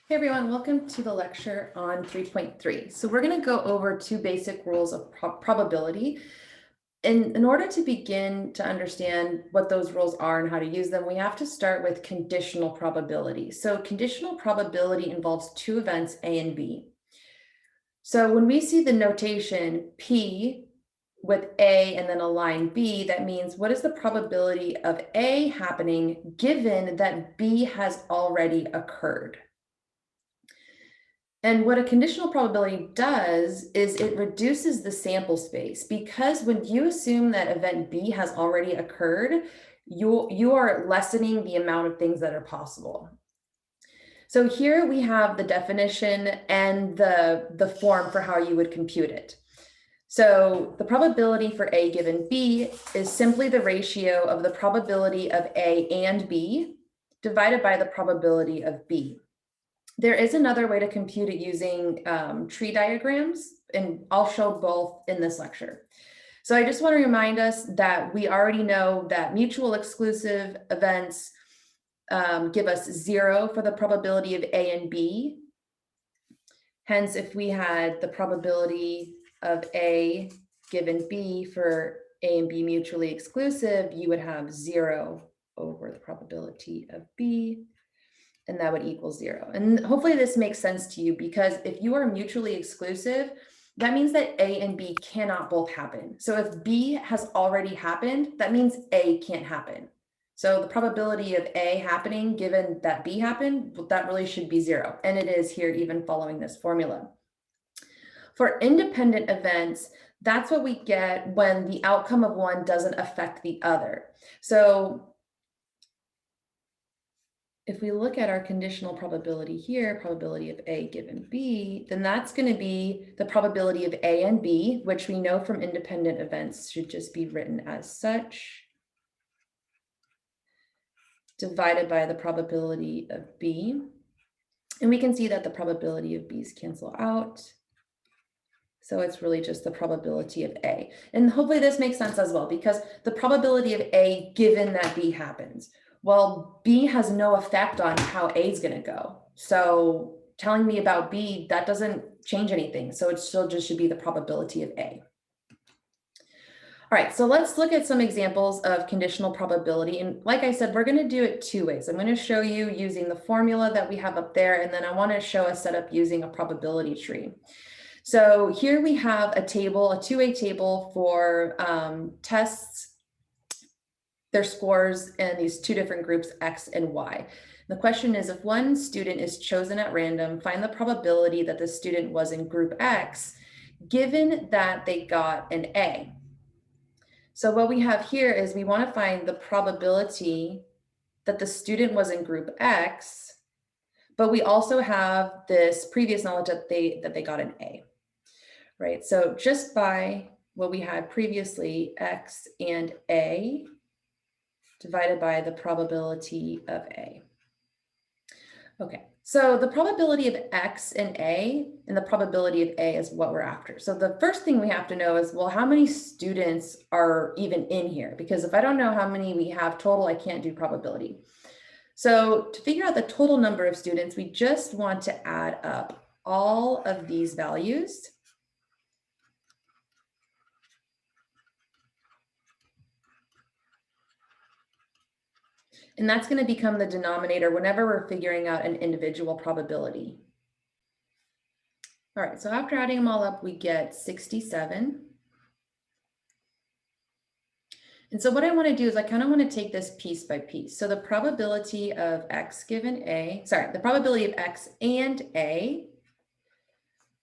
Hey everyone, welcome to the lecture on 3.3. So we're going to go over two basic rules of probability. In order to begin to understand what those rules are and how to use them, we have to start with conditional probability. So conditional probability involves two events, A and B. So when we see the notation P with A and then a line B, that means what is the probability of A happening given that B has already occurred? And what a conditional probability does is it reduces the sample space, because when you assume that event B has already occurred, you are lessening the amount of things that are possible. So here we have the definition and the form for how you would compute it. So the probability for A given B is simply the ratio of the probability of A and B divided by the probability of B. There is another way to compute it using tree diagrams, and I'll show both in this lecture. So I just want to remind us that we already know that mutual exclusive events give us 0 for the probability of A and B. Hence, if we had the probability of A given B for A and B mutually exclusive, you would have 0 over the probability of B, and that would equal 0. And hopefully this makes sense to you, because if you are mutually exclusive, that means that A and B cannot both happen. So if B has already happened, that means A can't happen. So the probability of A happening given that B happened, that really should be 0. And it is here even following this formula. For independent events, that's what we get when the outcome of one doesn't affect the other. So if we look at our conditional probability here, probability of A given B, then that's going to be the probability of A and B, which we know from independent events should just be written as such, divided by the probability of B. And we can see that the probability of B's cancel out. So it's really just the probability of A. And hopefully this makes sense as well, because the probability of A given that B happens. Well, B has no effect on how A is going to go. So telling me about B, that doesn't change anything. So it still just should be the probability of A. All right, so let's look at some examples of conditional probability. And like I said, we're going to do it two ways. I'm going to show you using the formula that we have up there, and then I want to show a setup using a probability tree. So here we have a table, a two-way table for tests, their scores, and these two different groups, X and Y. The question is, if one student is chosen at random, find the probability that the student was in group X, given that they got an A. So what we have here is we want to find the probability that the student was in group X, but we also have this previous knowledge that they got an A. Right, so just by what we had previously, X and A divided by the probability of A. Okay, so the probability of X and A and the probability of A is what we're after. So the first thing we have to know is, well, how many students are even in here? Because if I don't know how many we have total, I can't do probability. So to figure out the total number of students, we just want to add up all of these values. And that's going to become the denominator whenever we're figuring out an individual probability. All right, so after adding them all up, we get 67. And so what I want to do is I kind of want to take this piece by piece. So the probability of X given A, the probability of X and A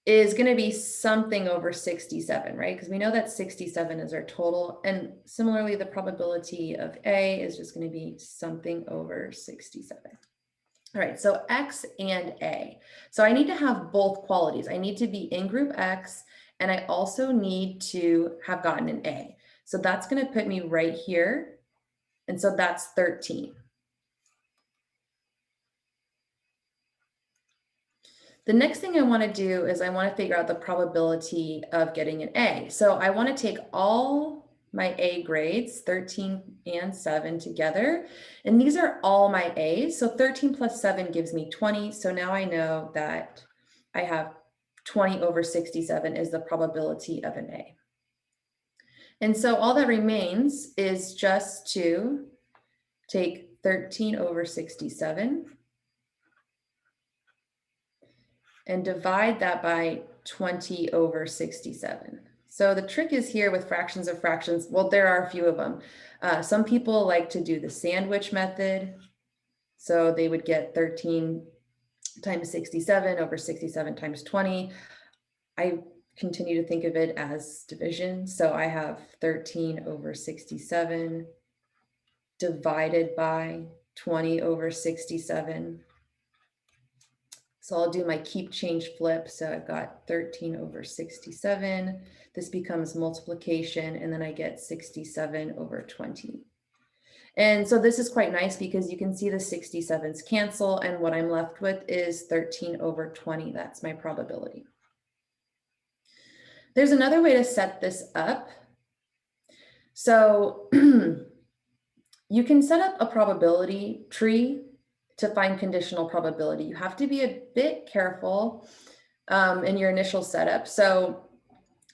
is going to be something over 67, right? Because we know that 67 is our total. And similarly, the probability of A is just going to be something over 67. All right, so X and A. So I need to have both qualities. I need to be in group X, and I also need to have gotten an A. So that's going to put me right here. And so that's 13. The next thing I want to do is I want to figure out the probability of getting an A. So I want to take all my A grades, 13 and 7 together. And these are all my A's. So 13 plus 7 gives me 20. So now I know that I have 20 over 67 is the probability of an A. And so all that remains is just to take 13 over 67 and divide that by 20 over 67. So the trick is here with fractions of fractions. Well, there are a few of them. Some people like to do the sandwich method. So they would get 13 times 67 over 67 times 20. I continue to think of it as division. So I have 13 over 67 divided by 20 over 67. So I'll do my keep change flip. So I've got 13 over 67. This becomes multiplication, and then I get 67 over 20. And so this is quite nice because you can see the 67s cancel, and what I'm left with is 13 over 20. That's my probability. There's another way to set this up. So you can set up a probability tree to find conditional probability. You have to be a bit careful in your initial setup. So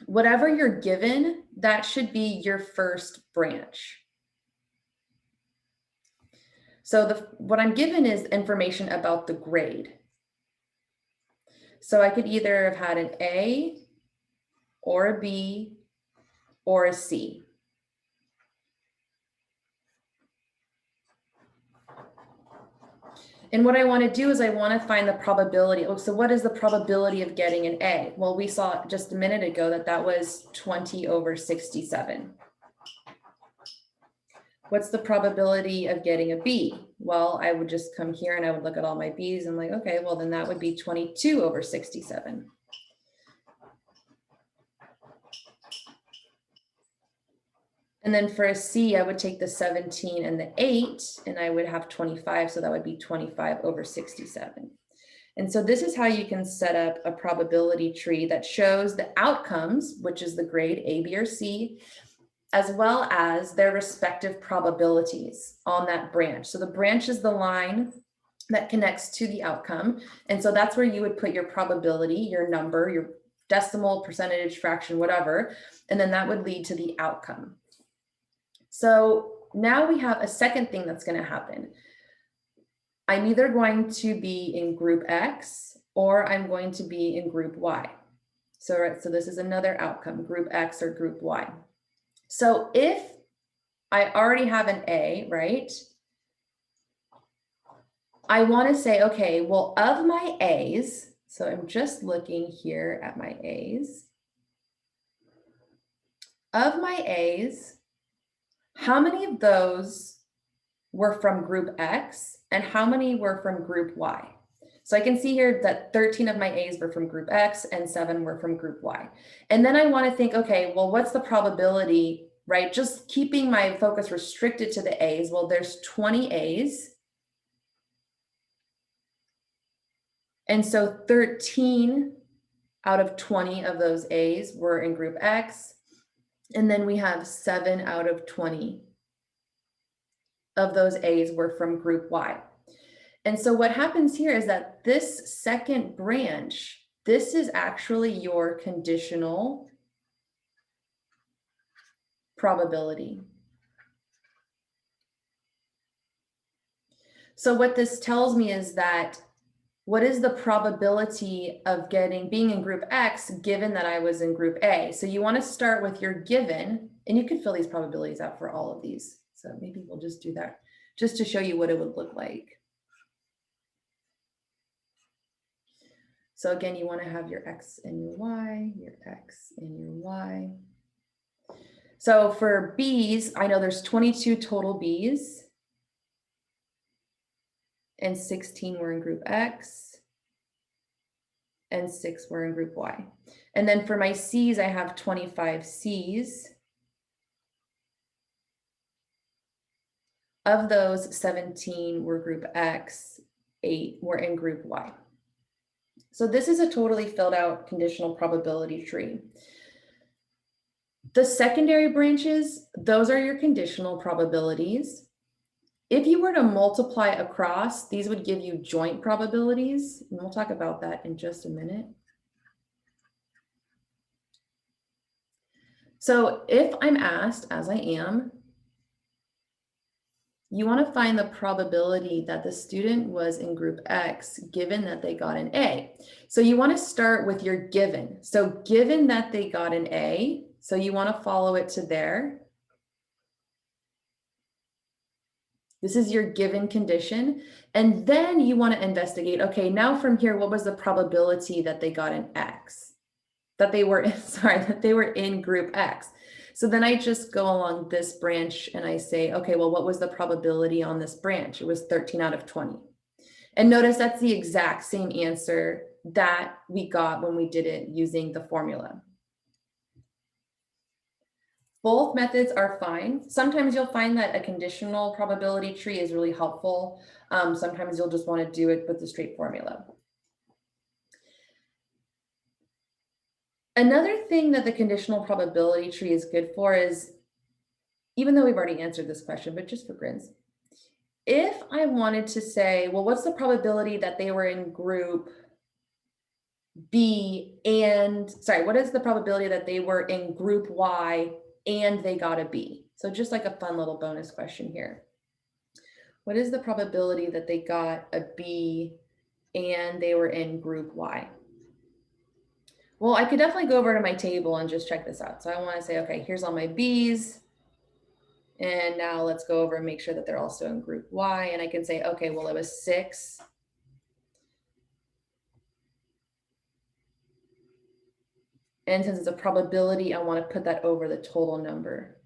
whatever you're given, that should be your first branch. So what I'm given is information about the grade. So I could either have had an A or a B or a C. And what I want to do is I want to find the probability. Oh, so what is the probability of getting an A? Well, we saw just a minute ago that that was 20 over 67. What's the probability of getting a B? Well, I would just come here and I would look at all my B's and I'm like, okay, well then that would be 22 over 67. And then for a C, I would take the 17 and the 8, and I would have 25, so that would be 25 over 67. And so this is how you can set up a probability tree that shows the outcomes, which is the grade A, B, or C, as well as their respective probabilities on that branch. So the branch is the line that connects to the outcome. And so that's where you would put your probability, your number, your decimal, percentage, fraction, whatever, and then that would lead to the outcome. So now we have a second thing that's going to happen. I'm either going to be in group X or I'm going to be in group Y. So this is another outcome, group X or group Y. So if I already have an A, right? I want to say, okay, well, of my A's, so I'm just looking here at my A's. Of my A's, how many of those were from group X and how many were from group Y? So I can see here that 13 of my A's were from group X and 7 were from group Y. And then I want to think, okay, well, what's the probability, right? Just keeping my focus restricted to the A's. Well, there's 20 A's. And so 13 out of 20 of those A's were in group X. And then we have 7 out of 20 of those A's were from group Y. And so what happens here is that this second branch, this is actually your conditional probability. So what this tells me is that what is the probability of being in group X given that I was in group A? So you want to start with your given, and you can fill these probabilities out for all of these. So maybe we'll just do that just to show you what it would look like. So again, you want to have your X and your Y, your X and your Y. So for B's, I know there's 22 total B's and 16 were in group X and 6 were in group Y. And then for my C's, I have 25 C's. Of those, 17 were group X, 8 were in group Y. So this is a totally filled out conditional probability tree. The secondary branches, those are your conditional probabilities. If you were to multiply across, these would give you joint probabilities, and we'll talk about that in just a minute. So if I'm asked, as I am, you want to find the probability that the student was in group X given that they got an A. So you want to start with your given. So given that they got an A, so you want to follow it to there. This is your given condition. And then you want to investigate, okay, now from here, what was the probability that they got an X? That they were, that they were in group X. So then I just go along this branch and I say, okay, well, what was the probability on this branch? It was 13 out of 20. And notice that's the exact same answer that we got when we did it using the formula. Both methods are fine. Sometimes you'll find that a conditional probability tree is really helpful. Sometimes you'll just want to do it with the straight formula. Another thing that the conditional probability tree is good for is, even though we've already answered this question, but just for grins, if I wanted to say, well, what's the probability that they were in group B and, what is the probability that they were in group Y and they got a B? So just like a fun little bonus question here. What is the probability that they got a B and they were in group Y? Well, I could definitely go over to my table and just check this out. So I want to say, okay, here's all my B's. And now let's go over and make sure that they're also in group Y. And I can say, okay, well, it was 6. And since it's a probability, I want to put that over the total number,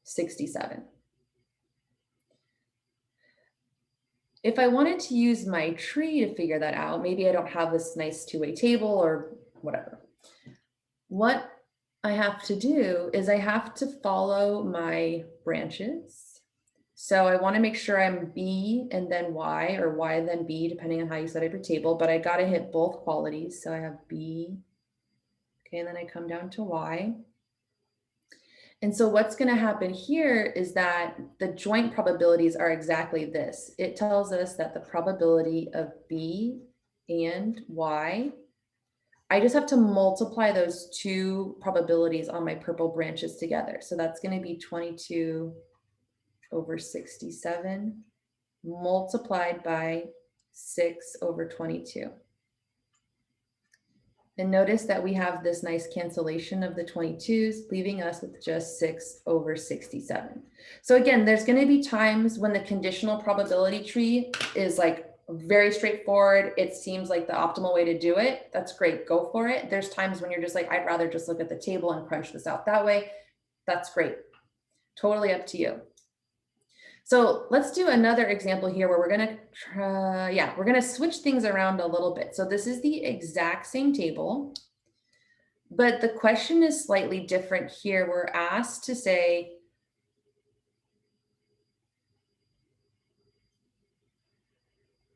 67. If I wanted to use my tree to figure that out, maybe I don't have this nice two-way table or whatever. What I have to do is I have to follow my branches. So I want to make sure I'm B and then Y, or Y then B, depending on how you set up your table, but I got to hit both qualities. So I have B, okay, and then I come down to Y. And so what's going to happen here is that the joint probabilities are exactly this. It tells us that the probability of B and Y, I just have to multiply those two probabilities on my purple branches together. So that's going to be 22 over 67 multiplied by 6 over 22. And notice that we have this nice cancellation of the 22s, leaving us with just 6 over 67. So again, there's going to be times when the conditional probability tree is like very straightforward. It seems like the optimal way to do it. That's great. Go for it. There's times when you're just like, I'd rather just look at the table and crunch this out that way. That's great. Totally up to you. So let's do another example here where we're going to try, we're going to switch things around a little bit. So this is the exact same table, but the question is slightly different here. We're asked to say,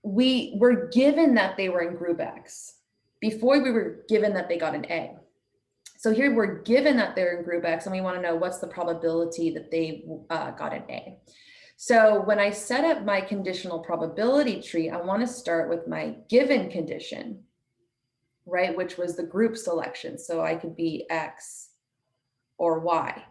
we were given that they were in group X before we were given that they got an A. So here we're given that they're in group X and we want to know what's the probability that they got an A. So when I set up my conditional probability tree, I want to start with my given condition, right? Which was the group selection. So I could be X or Y.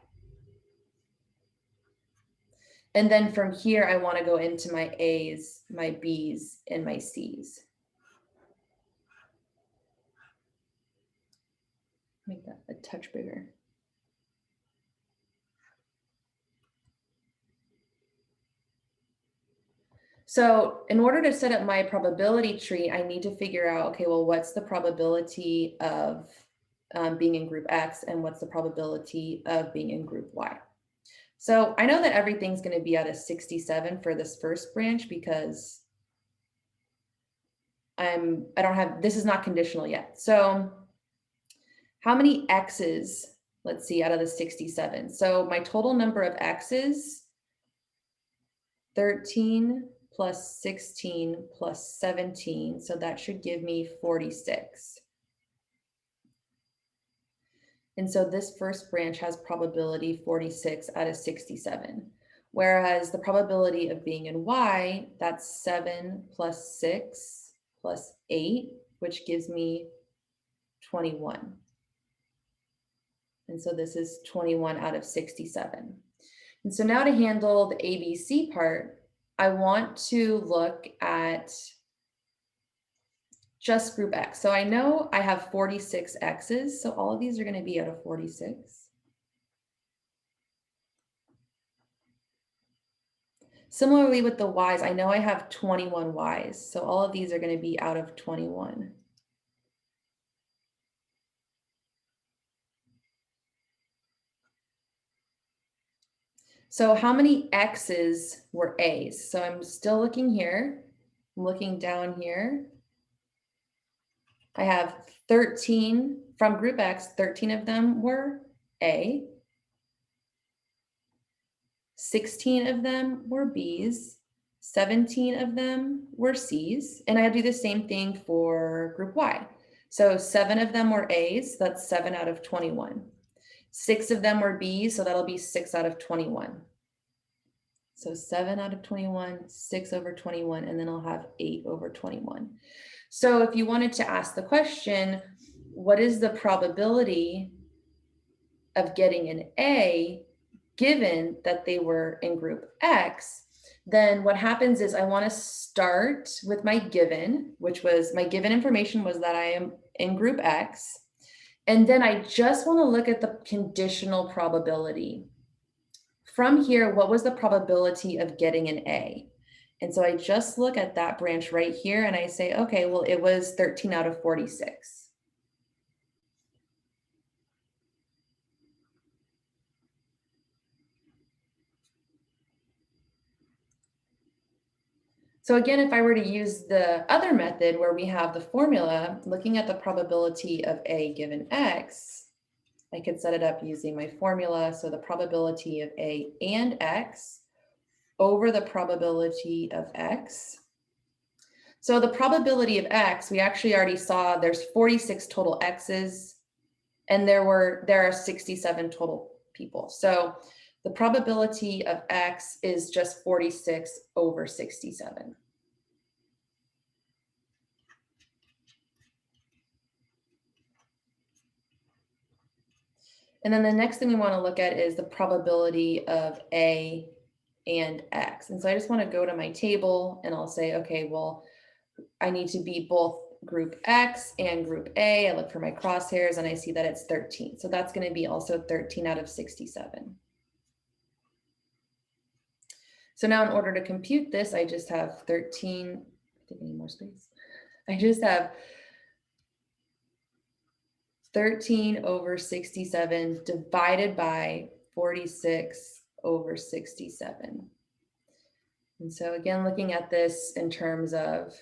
And then from here, I want to go into my A's, my B's, and my C's. Make that a touch bigger. So in order to set up my probability tree, I need to figure out, okay, well, what's the probability of being in group X and what's the probability of being in group Y? So I know that everything's going to be at a 67 for this first branch because this is not conditional yet. So how many X's, let's see, out of the 67? So my total number of X's, 13 plus 16 plus 17. So that should give me 46. And so this first branch has probability 46 out of 67. Whereas the probability of being in Y, that's 7 plus 6 plus 8, which gives me 21. And so this is 21 out of 67. And so now to handle the ABC part, I want to look at just group X. So I know I have 46 X's, so all of these are going to be out of 46. Similarly with the Y's, I know I have 21 Y's, so all of these are going to be out of 21. So how many X's were A's? So I'm still looking here, I'm looking down here. I have 13 from group X, 13 of them were A, 16 of them were B's, 17 of them were C's, and I do the same thing for group Y. So 7 of them were A's, that's 7 out of 21. 6 of them were B's, so that'll be 6 out of 21. So 7 out of 21, 6 over 21, and then I'll have 8 over 21. So if you wanted to ask the question, what is the probability of getting an A given that they were in group X? Then what happens is I want to start with my given, which was my given information was that I am in group X. And then I just want to look at the conditional probability. From here, what was the probability of getting an A? And so I just look at that branch right here and I say, okay, well, it was 13 out of 46. So again, if I were to use the other method where we have the formula, looking at the probability of A given X, I could set it up using my formula. So the probability of A and X over the probability of X. So the probability of X, we actually already saw there's 46 total X's and there are 67 total people. So the probability of X is just 46 over 67. And then the next thing we want to look at is the probability of A and X. And so I just want to go to my table and I'll say, okay, well, I need to be both group X and group A. I look for my crosshairs and I see that it's 13. So that's going to be also 13 out of 67. So now in order to compute this, I just have 13, I think I need more space. I just have 13 over 67 divided by 46 over 67. And so again, looking at this in terms of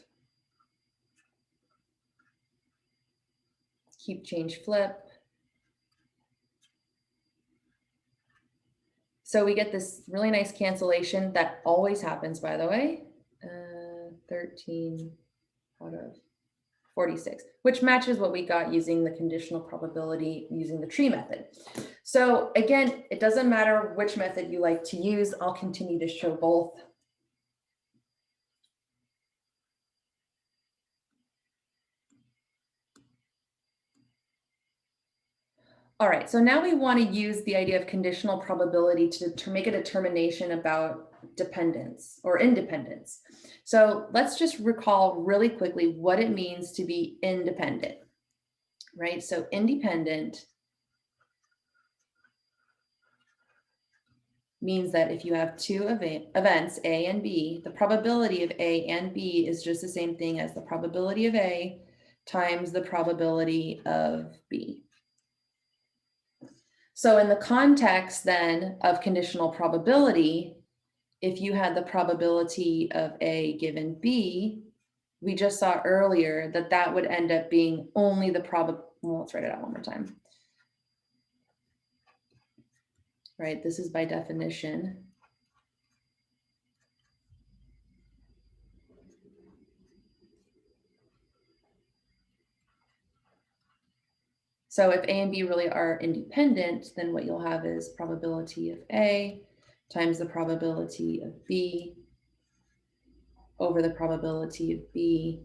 keep, change, flip. So we get this really nice cancellation that always happens, by the way. 13 out of 46, which matches what we got using the conditional probability using the tree method. So again, it doesn't matter which method you like to use. I'll continue to show both. All right, so now we want to use the idea of conditional probability to make a determination about dependence or independence. So let's just recall really quickly what it means to be independent, right? So independent means that if you have two events, A and B, the probability of A and B is just the same thing as the probability of A times the probability of B. So in the context then of conditional probability, if you had the probability of A given B, we just saw earlier that that would end up being only the well, let's write it out one more time. Right, this is by definition. So if A and B really are independent, then what you'll have is probability of A times the probability of B over the probability of B.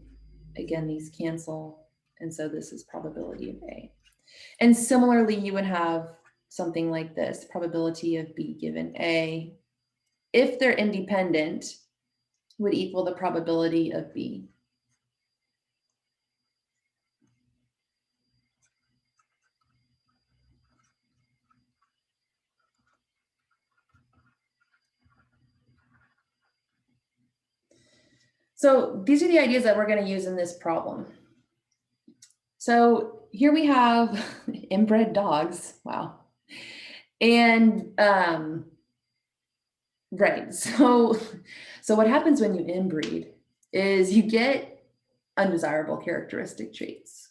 Again, these cancel. And so this is probability of A. And similarly, you would have something like this, probability of B given A, if they're independent, would equal the probability of B. So these are the ideas that we're going to use in this problem. So here we have inbred dogs. Wow. And right. So what happens when you inbreed is you get undesirable characteristic traits.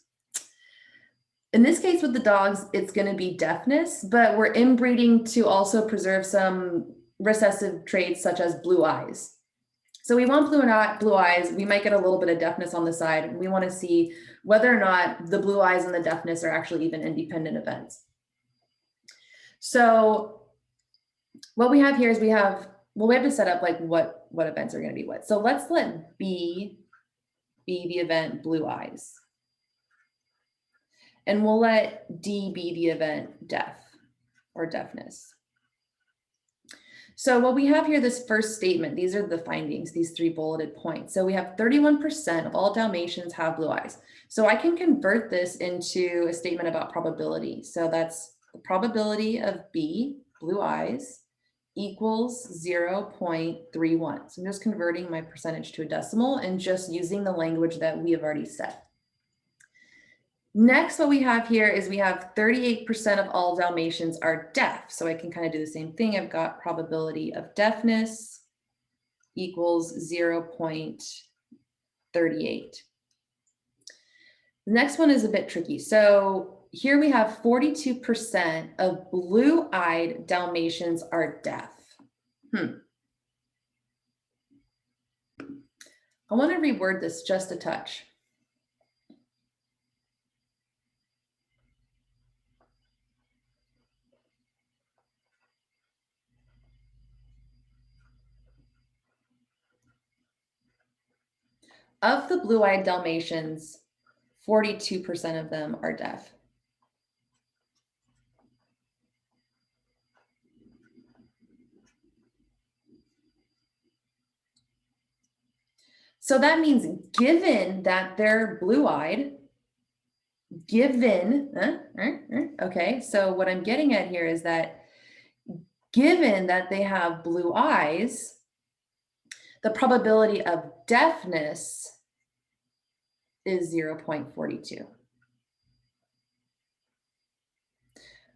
In this case with the dogs, it's going to be deafness, but we're inbreeding to also preserve some recessive traits such as blue eyes. So we want blue eyes. We might get a little bit of deafness on the side. We want to see whether or not the blue eyes and the deafness are actually even independent events. So what we have here is we have to set up like what events are going to be what. So let's let B be the event blue eyes. And we'll let D be the event deaf or deafness. So what we have here, this first statement, these are the findings, these 3 bulleted points. So we have 31% of all Dalmatians have blue eyes. So I can convert this into a statement about probability. So that's the probability of B, blue eyes, equals 0.31. So I'm just converting my percentage to a decimal and just using the language that we have already set. Next, what we have here is we have 38% of all Dalmatians are deaf. So I can kind of do the same thing. I've got probability of deafness equals 0.38. The next one is a bit tricky. So here we have 42% of blue-eyed Dalmatians are deaf. I want to reword this just a touch. Of the blue-eyed Dalmatians, 42% of them are deaf. So that means given that they're blue-eyed, okay, so what I'm getting at here is that given that they have blue eyes, the probability of deafness is 0.42.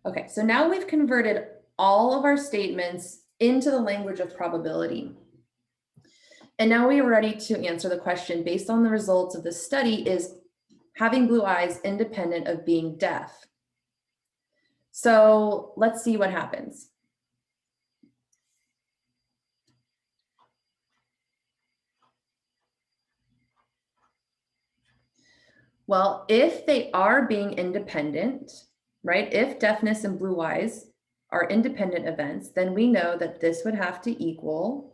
Okay, so now we've converted all of our statements into the language of probability. And now we are ready to answer the question based on the results of the study, is having blue eyes independent of being deaf? So let's see what happens. Well, if they are being independent, right? If deafness and blue eyes are independent events, then we know that this would have to equal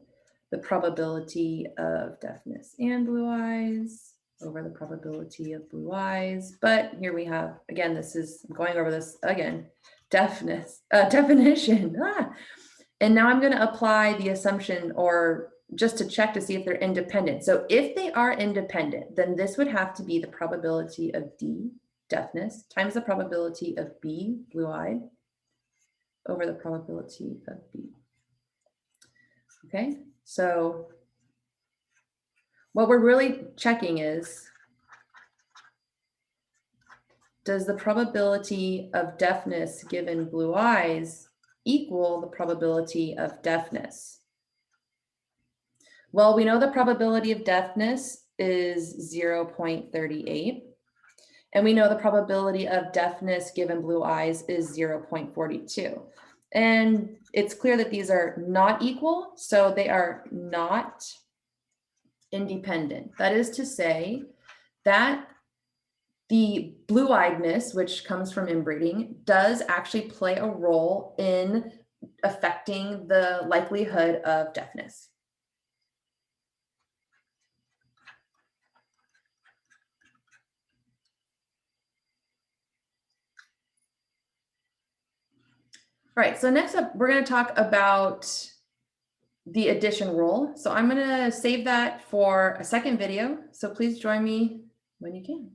the probability of deafness and blue eyes over the probability of blue eyes. But here we have, again, this is, I'm going over this again, definition. And now I'm going to apply the assumption, or just to check to see if they're independent. So if they are independent, then this would have to be the probability of D, deafness, times the probability of B, blue-eyed, over the probability of B. Okay, so what we're really checking is, does the probability of deafness given blue eyes equal the probability of deafness? Well, we know the probability of deafness is 0.38. And we know the probability of deafness given blue eyes is 0.42. And it's clear that these are not equal, so they are not independent. That is to say that the blue-eyedness, which comes from inbreeding, does actually play a role in affecting the likelihood of deafness. All right, so next up, we're going to talk about the addition rule. So I'm going to save that for a second video. So please join me when you can.